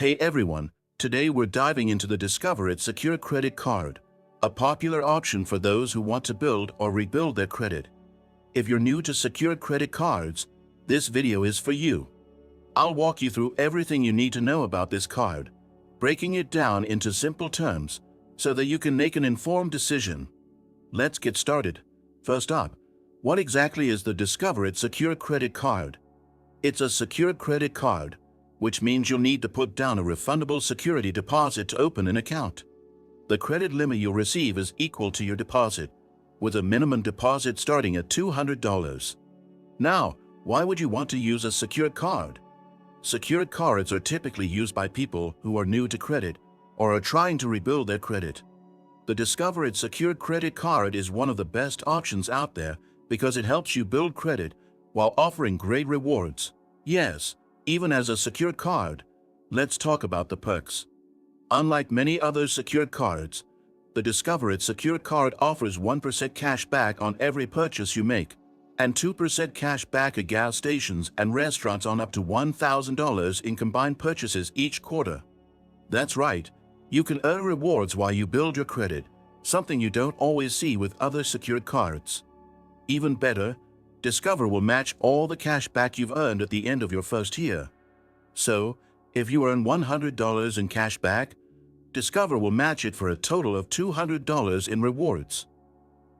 Hey everyone, today we're diving into the Discover It Secure Credit Card, a popular option for those who want to build or rebuild their credit. If you're new to secure credit cards, this video is for you. I'll walk you through everything you need to know about this card, breaking it down into simple terms so that you can make an informed decision. Let's get started. First up, what exactly is the Discover It Secure Credit Card? It's a secure credit card, which means you'll need to put down a refundable security deposit to open an account. The credit limit you'll receive is equal to your deposit, with a minimum deposit starting at $200. Now, why would you want to use a secured card? Secured cards are typically used by people who are new to credit or are trying to rebuild their credit. The Discover It Secured Credit Card is one of the best options out there because it helps you build credit while offering great rewards. Yes, even as a secured card. Let's talk about the perks. Unlike many other secured cards, the Discover It Secured Card offers 1% cash back on every purchase you make, and 2% cash back at gas stations and restaurants on up to $1,000 in combined purchases each quarter. That's right, you can earn rewards while you build your credit, something you don't always see with other secured cards. Even better, Discover will match all the cash back you've earned at the end of your first year. So, if you earn $100 in cash back, Discover will match it for a total of $200 in rewards.